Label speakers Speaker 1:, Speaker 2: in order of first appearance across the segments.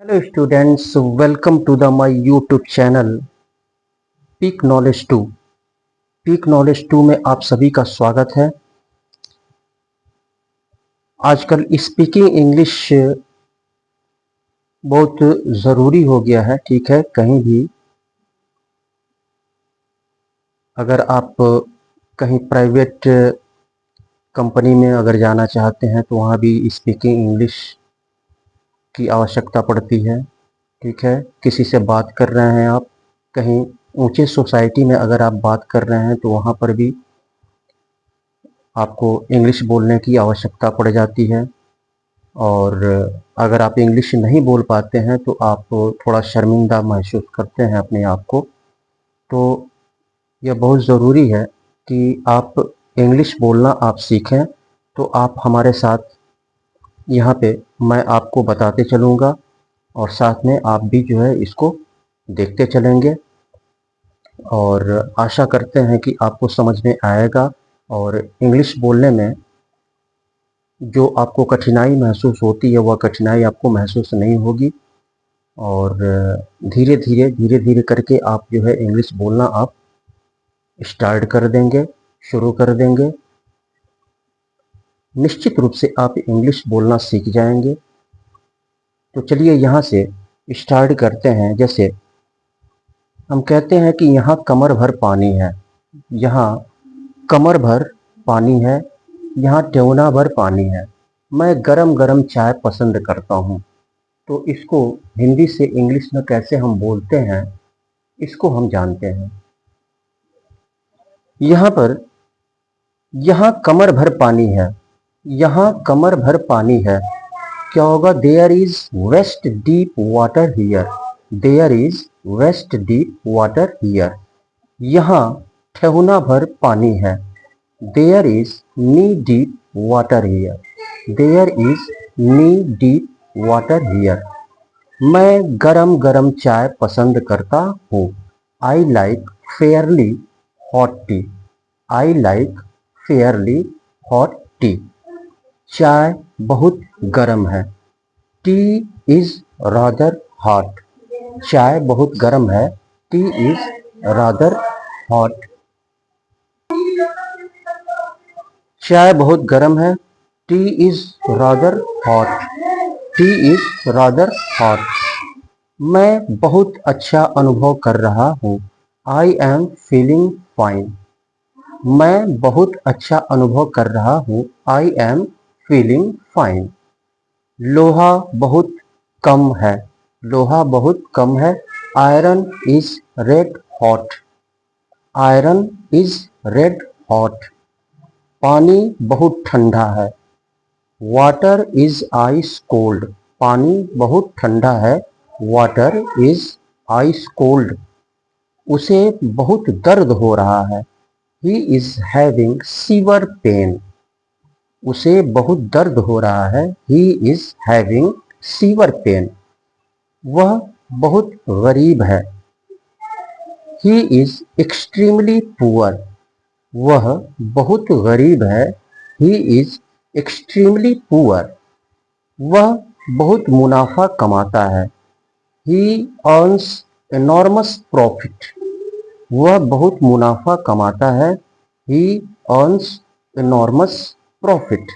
Speaker 1: Hello students, welcome to the my YouTube channel Peak Knowledge 2। Peak Knowledge 2 में आप सभी का स्वागत है। आजकल स्पीकिंग इंग्लिश बहुत ज़रूरी हो गया है। ठीक है, कहीं भी अगर आप कहीं प्राइवेट कंपनी में अगर जाना चाहते हैं तो वहाँ भी स्पीकिंग इंग्लिश की आवश्यकता पड़ती है। ठीक है, किसी से बात कर रहे हैं आप, कहीं ऊंचे सोसाइटी में अगर आप बात कर रहे हैं तो वहाँ पर भी आपको इंग्लिश बोलने की आवश्यकता पड़ जाती है। और अगर आप इंग्लिश नहीं बोल पाते हैं तो आप थोड़ा शर्मिंदा महसूस करते हैं अपने आप को। तो यह बहुत ज़रूरी है कि आप इंग्लिश बोलना आप सीखें। तो आप हमारे साथ यहाँ पे मैं आपको बताते चलूँगा और साथ में आप भी जो है इसको देखते चलेंगे और आशा करते हैं कि आपको समझ में आएगा और इंग्लिश बोलने में जो आपको कठिनाई महसूस होती है वह कठिनाई आपको महसूस नहीं होगी। और धीरे धीरे करके आप जो है इंग्लिश बोलना आप स्टार्ट कर देंगे, शुरू कर देंगे। निश्चित रूप से आप इंग्लिश बोलना सीख जाएंगे। तो चलिए यहाँ से स्टार्ट करते हैं। जैसे हम कहते हैं कि यहाँ कमर भर पानी है, यहाँ कमर भर पानी है, यहाँ टेवना भर पानी है, मैं गरम गरम चाय पसंद करता हूँ। तो इसको हिंदी से इंग्लिश में कैसे हम बोलते हैं इसको हम जानते हैं। यहाँ पर यहाँ कमर भर पानी है, यहाँ कमर भर पानी है, क्या होगा? There is waist deep water here, there is waist deep water here. यहाँ ठेहुना भर पानी है, there is knee deep water here, there is knee deep water here. मैं गरम गरम चाय पसंद करता हूँ, I like fairly hot tea, I like fairly hot tea. चाय बहुत गर्म है, टी इज रादर हॉट, चाय बहुत गर्म है, टी इज रादर हॉट। चाय बहुत गर्म है, T is rather hot, T is rather hot. मैं बहुत अच्छा अनुभव कर रहा हूँ, आई एम फीलिंग फाइन, मैं बहुत अच्छा अनुभव कर रहा हूँ, आई एम फीलिंग फाइन। लोहा बहुत कम है, लोहा बहुत कम है, iron is red hot, iron is red hot. पानी बहुत ठंडा है, वाटर इज आइस कोल्ड, पानी बहुत ठंडा है, वाटर इज आइस कोल्ड। उसे बहुत दर्द हो रहा है, he is having severe pain, उसे बहुत दर्द हो रहा है, he is having severe pain. वह बहुत गरीब है, ही इज एक्सट्रीमली पुअर, वह बहुत गरीब है, ही इज एक्सट्रीमली पुअर। वह बहुत मुनाफा कमाता है, ही अर्न्स एनॉर्मस प्रॉफिट, वह बहुत मुनाफा कमाता है, ही अर्न्स एनॉर्मस प्रॉफिट।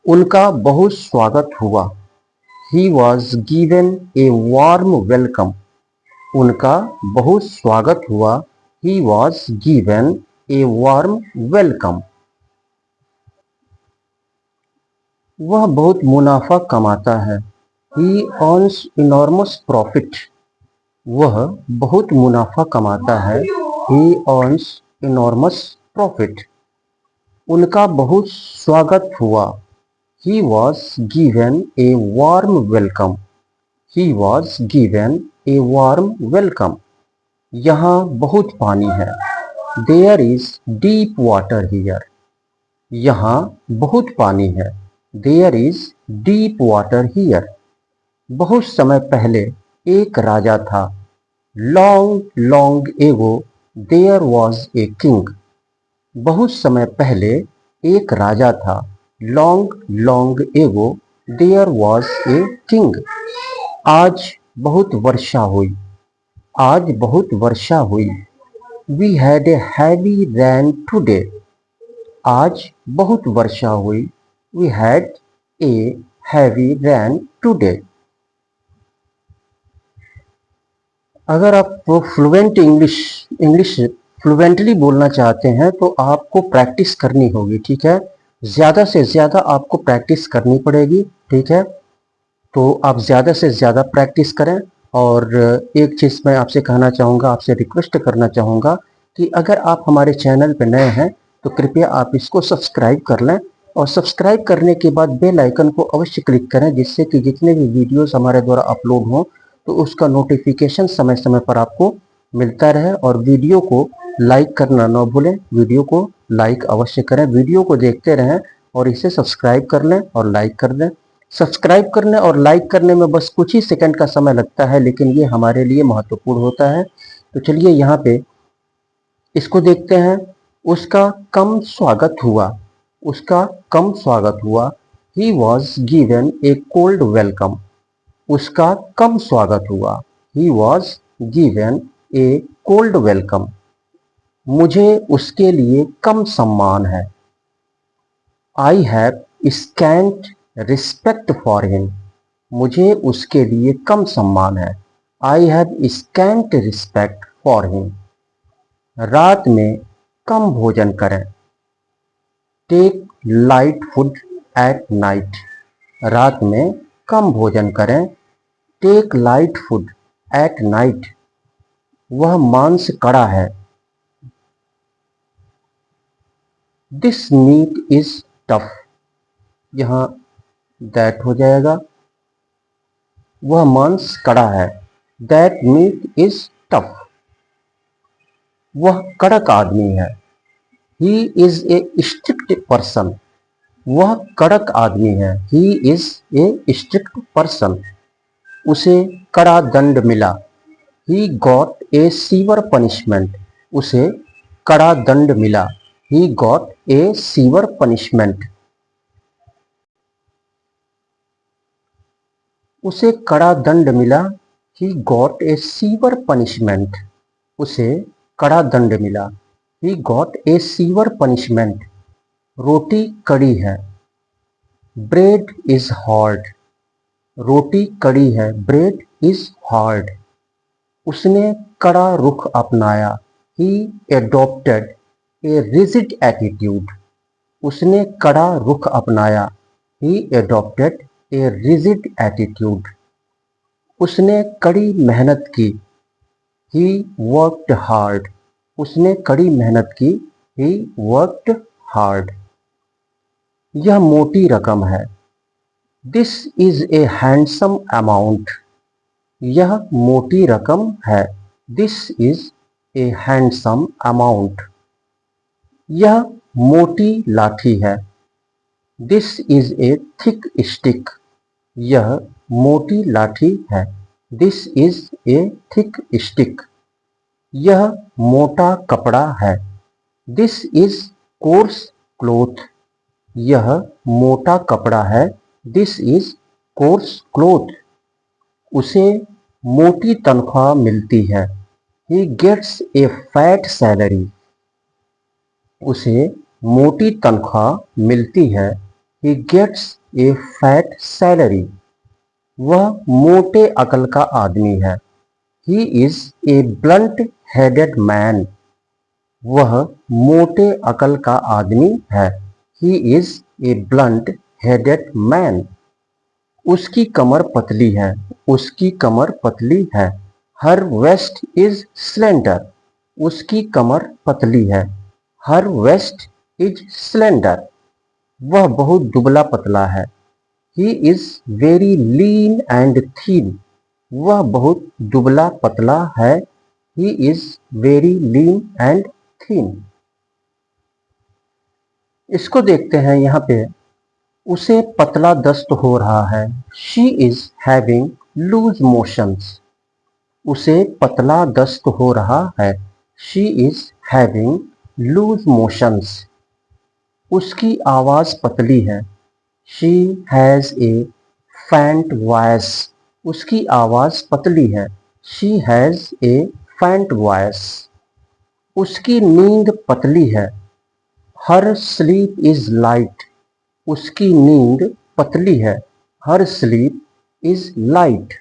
Speaker 1: उनका बहुत स्वागत हुआ, he was given a warm welcome, उनका बहुत स्वागत हुआ, he was given a warm welcome. वह बहुत मुनाफा कमाता है, ही अर्न्स इनॉर्मस प्रॉफिट, वह बहुत मुनाफा कमाता है, ही अर्न्स इनॉर्मस प्रॉफिट। उनका बहुत स्वागत हुआ, he was given a warm welcome, he was given a warm welcome. यहाँ बहुत पानी है, there is deep water here, यहाँ बहुत पानी है, there is deep water here. बहुत समय पहले एक राजा था, long long ago there was a king, बहुत समय पहले एक राजा था, long long ago there was a king. आज बहुत वर्षा हुई। आज बहुत वर्षा हुई। We had a heavy rain today. आज बहुत वर्षा हुई। We had a heavy rain today. अगर आप फ्लुएंट इंग्लिश इंग्लिश फ्लुएंटली बोलना चाहते हैं तो आपको प्रैक्टिस करनी होगी, ठीक है। ज़्यादा से ज़्यादा आपको प्रैक्टिस करनी पड़ेगी, ठीक है। तो आप ज़्यादा से ज़्यादा प्रैक्टिस करें। और एक चीज़ मैं आपसे कहना चाहूँगा, आपसे रिक्वेस्ट करना चाहूँगा कि अगर आप हमारे चैनल पर नए हैं तो कृपया आप इसको सब्सक्राइब कर लें, और सब्सक्राइब करने के बाद बेल आइकन को अवश्य क्लिक करें, जिससे कि जितने भी वीडियोस हमारे द्वारा अपलोड हों तो उसका नोटिफिकेशन समय समय पर आपको मिलता रहे। और वीडियो को लाइक करना ना भूलें, वीडियो को लाइक अवश्य करें, वीडियो को देखते रहें और इसे सब्सक्राइब कर लें और लाइक कर दें। सब्सक्राइब करने और लाइक करने में बस कुछ ही सेकंड का समय लगता है, लेकिन ये हमारे लिए महत्वपूर्ण होता है। तो चलिए यहाँ पे इसको देखते हैं। उसका कम स्वागत हुआ। उसका कम स्वागत हुआ। He was given a cold welcome. उसका कम स्वागत हुआ। He was given a cold welcome. मुझे उसके लिए कम सम्मान है। I have scant respect for him. मुझे उसके लिए कम सम्मान है। I have scant respect for him. रात में कम भोजन करें। Take light food at night. रात में कम भोजन करें। Take light food at night. वह मांस कड़ा है। This meet is tough. यहाँ दैट हो जाएगा। वह मांस कड़ा है। That meat is tough. वह कड़क आदमी है। He is a strict person. वह कड़क आदमी है। He is a strict person. उसे कड़ा दंड मिला। He got a severe punishment. उसे कड़ा दंड मिला। He got a severe punishment. उसे कड़ा दंड मिला। He got a severe punishment. उसे कड़ा दंड मिला। He got a severe punishment. रोटी कड़ी है। Bread is hard. रोटी कड़ी है। Bread is hard. उसने कड़ा रुख अपनाया। He adopted a rigid attitude. उसने कड़ा रुख अपनाया। He adopted a rigid attitude. उसने कड़ी मेहनत की। He worked hard. उसने कड़ी मेहनत की। He worked hard. यह मोटी रकम है। This is a handsome amount. यह मोटी रकम है। This is a handsome amount. यह मोटी लाठी है। This is a thick stick. यह मोटी लाठी है। This is a thick stick. यह मोटा कपड़ा है। This is coarse cloth. यह मोटा कपड़ा है। This is coarse cloth. उसे मोटी तनख्वाह मिलती है। He gets a fat salary. उसे मोटी तनख्वाह मिलती है। He gets a fat salary. वह मोटे अकल का आदमी है। He is a blunt headed man. वह मोटे अकल का आदमी है। He is a blunt headed man. उसकी कमर पतली है। उसकी कमर पतली है। हर वेस्ट इज स्लेंडर। उसकी कमर पतली है। हर वेस्ट इज स्लेंडर। वह बहुत दुबला पतला है। He is very lean and थीन। वह बहुत दुबला पतला है। He is very lean and थीन। इसको देखते हैं यहाँ पे। उसे पतला दस्त हो रहा है। She is having loose motions. उसे पतला दस्त हो रहा है। She is having loose motions. उसकी आवाज पतली है। She has a faint voice. उसकी आवाज पतली है। She has a faint voice. उसकी नींद पतली है। Her sleep is light. उसकी नींद पतली है। Her sleep is light.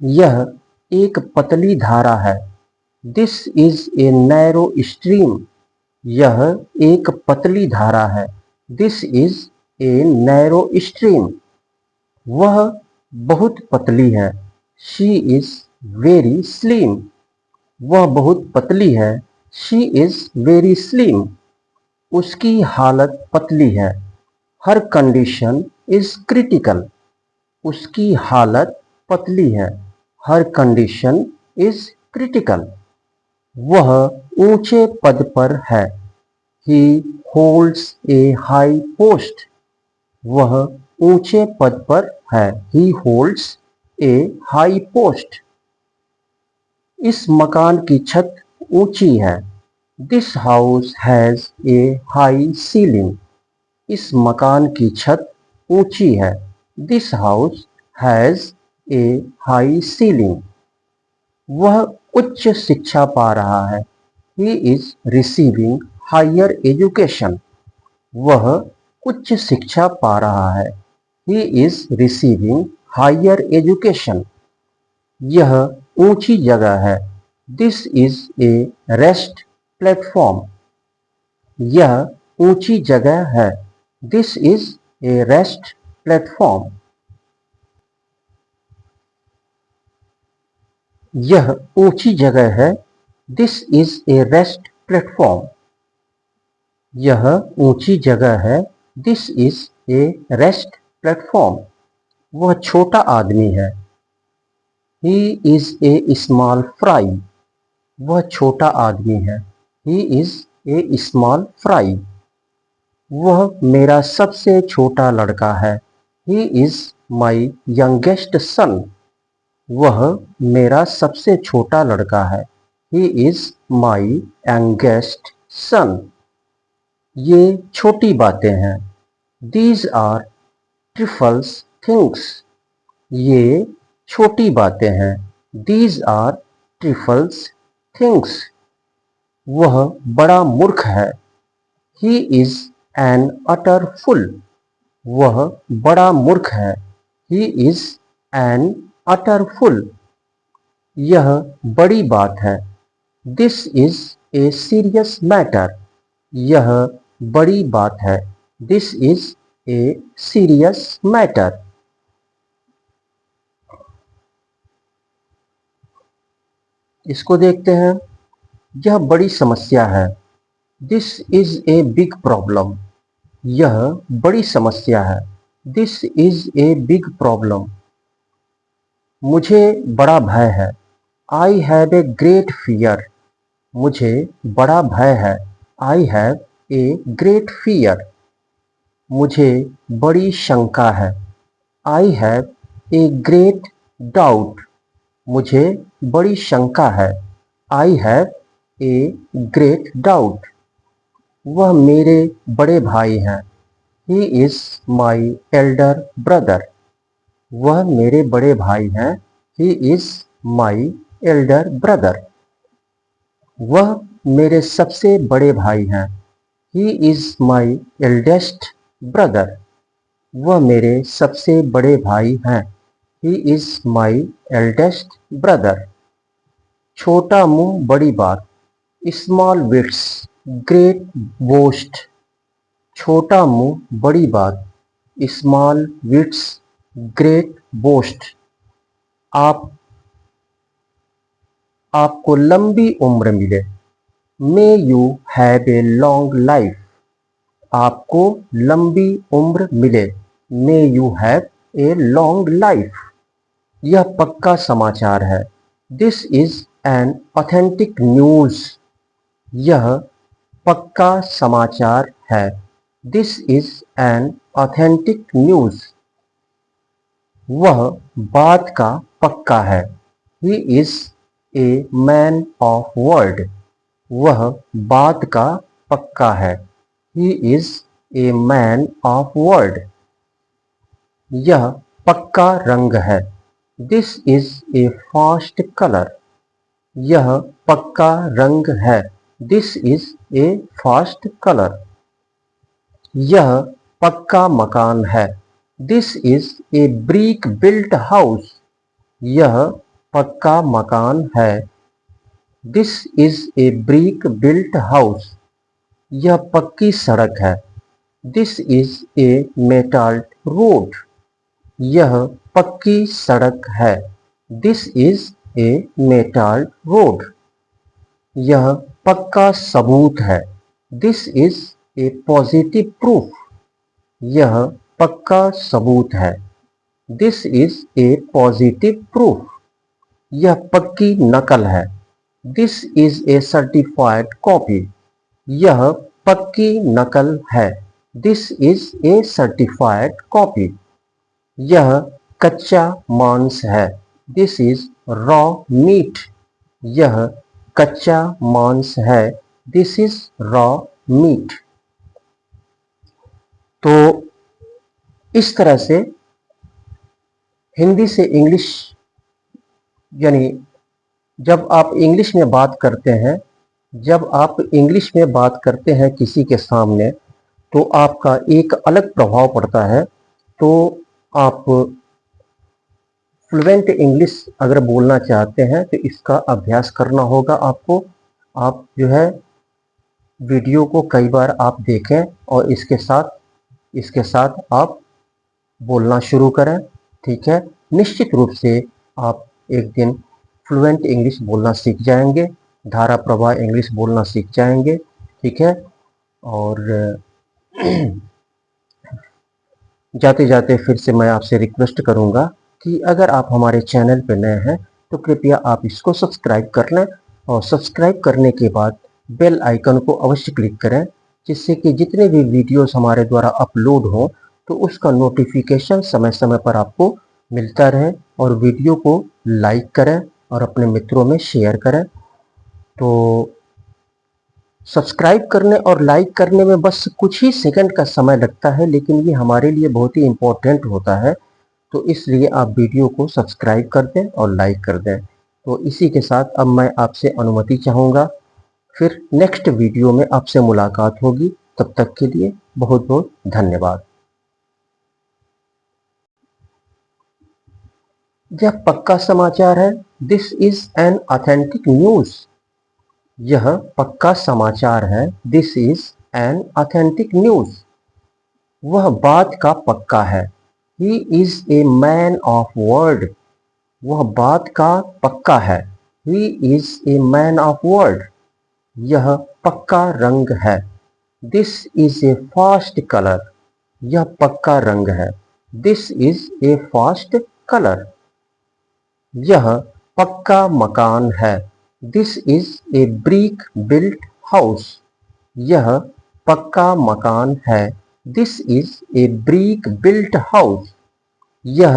Speaker 1: यह एक पतली धारा है। This is a narrow stream. यह एक पतली धारा है। This is a narrow stream. वह बहुत पतली है। She is very slim. वह बहुत पतली है। She is very slim. उसकी हालत पतली है। हर कंडीशन इज क्रिटिकल। उसकी हालत पतली है। हर कंडीशन इज क्रिटिकल। वह ऊंचे पद पर है। ही होल्ड्स ए हाई पोस्ट। वह ऊंचे पद पर है। ही होल्ड्स ए हाई पोस्ट। इस मकान की छत ऊंची है। This house has a high ceiling. इस मकान की छत ऊंची है। This house has a high ceiling. वह उच्च शिक्षा पा रहा है। He is receiving higher education. वह उच्च शिक्षा पा रहा है। He is receiving higher education. यह ऊंची जगह है। This is a rest platform. यह ऊंची जगह है। This is a rest platform. यह ऊंची जगह है। This is a rest platform. यह ऊंची जगह है। This is a rest platform. वह छोटा आदमी है। He is a small fry. वह छोटा आदमी है। He is a small fry. वह मेरा सबसे छोटा लड़का है। He is my youngest son. वह मेरा सबसे छोटा लड़का है। He is my youngest son. ये छोटी बातें हैं। These are trifles things. ये छोटी बातें हैं। These are trifles things. वह बड़ा मूर्ख है। He is an utter fool. वह बड़ा मूर्ख है। He is an utter full. यह बड़ी बात है। This is a serious matter. यह बड़ी बात है। This is a serious matter. इसको देखते हैं। यह बड़ी समस्या है। This is a big problem. यह बड़ी समस्या है। This is a big problem. मुझे बड़ा भय है। I have a great fear. मुझे बड़ा भय है। I have a great fear. मुझे बड़ी शंका है। I have a great doubt. मुझे बड़ी शंका है। I have a great doubt. वह मेरे बड़े भाई हैं। He is my elder brother. वह मेरे बड़े भाई हैं। He is my elder brother. वह मेरे सबसे बड़े भाई हैं। He is my eldest brother. वह मेरे सबसे बड़े भाई हैं। He is my eldest brother. छोटा मुंह बड़ी बात। Small wits great boast. छोटा मुंह बड़ी बात। Small wits great boast. आप आपको लंबी उम्र मिले। May you have a long life. आपको लंबी उम्र मिले। May you have a long life. यह पक्का समाचार है। This is an authentic news. यह पक्का समाचार है। This is an authentic news. वह बात का पक्का है। He is a man of word. वह बात का पक्का है। He is a man of word. यह पक्का रंग है। This is a fast colour. यह पक्का रंग है। This is a fast colour. यह पक्का मकान है। This is a brick built house. यह पक्का मकान है। This is a brick built house. यह पक्की सड़क है। This is a metalled road. यह पक्की सड़क है। This is a metalled road. यह पक्का सबूत है। This is a positive proof. यह पक्का सबूत है। This is a positive proof. यह पक्की नकल है। This is a certified copy. यह पक्की नकल है। This is a certified copy. यह कच्चा मांस है। This is raw meet. यह कच्चा मांस है। This is raw meet. तो इस तरह से हिंदी से इंग्लिश, यानी जब आप इंग्लिश में बात करते हैं, जब आप इंग्लिश में बात करते हैं किसी के सामने, तो आपका एक अलग प्रभाव पड़ता है। तो आप फ्लुएंट इंग्लिश अगर बोलना चाहते हैं तो इसका अभ्यास करना होगा आपको। आप जो है वीडियो को कई बार आप देखें और इसके साथ आप बोलना शुरू करें। ठीक है, निश्चित रूप से आप एक दिन फ्लुएंट इंग्लिश बोलना सीख जाएंगे, धारा प्रवाह इंग्लिश बोलना सीख जाएंगे। ठीक है, और जाते जाते फिर से मैं आपसे रिक्वेस्ट करूंगा कि अगर आप हमारे चैनल पर नए हैं तो कृपया आप इसको सब्सक्राइब कर लें, और सब्सक्राइब करने के बाद बेल आइकन को अवश्य क्लिक करें, जिससे कि जितने भी वीडियोस हमारे द्वारा अपलोड हों तो उसका नोटिफिकेशन समय समय पर आपको मिलता रहे। और वीडियो को लाइक करें और अपने मित्रों में शेयर करें। तो सब्सक्राइब करने और लाइक करने में बस कुछ ही सेकंड का समय लगता है, लेकिन ये हमारे लिए बहुत ही इम्पोर्टेंट होता है। तो इसलिए आप वीडियो को सब्सक्राइब कर दें और लाइक कर दें। तो इसी के साथ अब मैं आपसे अनुमति चाहूँगा, फिर नेक्स्ट वीडियो में आपसे मुलाकात होगी। तब तक के लिए बहुत बहुत धन्यवाद। यह पक्का समाचार है। This is an authentic news. यह पक्का समाचार है। This is an authentic news. वह बात का पक्का है। He is a man of word. वह बात का पक्का है। He is a man of word. यह पक्का रंग है। This is a fast colour. यह पक्का रंग है। This is a fast colour. यह पक्का मकान है। This is a brick built house. यह पक्का मकान है। This is a brick built house. यह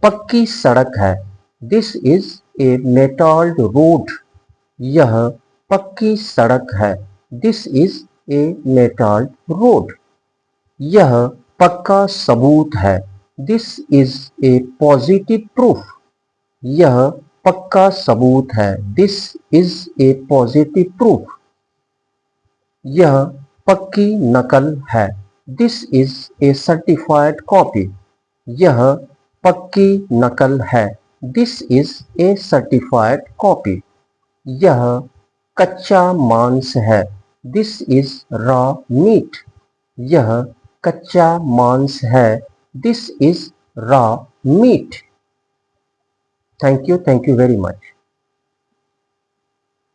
Speaker 1: पक्की सड़क है। This is a metalled road. यह पक्की सड़क है। This is a metalled road. यह पक्का सबूत है। This is a positive proof. यह पक्का सबूत है। This is a positive proof. यह पक्की नकल है। This is a certified copy. यह पक्की नकल है। This is a certified copy. यह कच्चा मांस है। This is raw meet. यह कच्चा मांस है। This is raw meet. Thank you very much.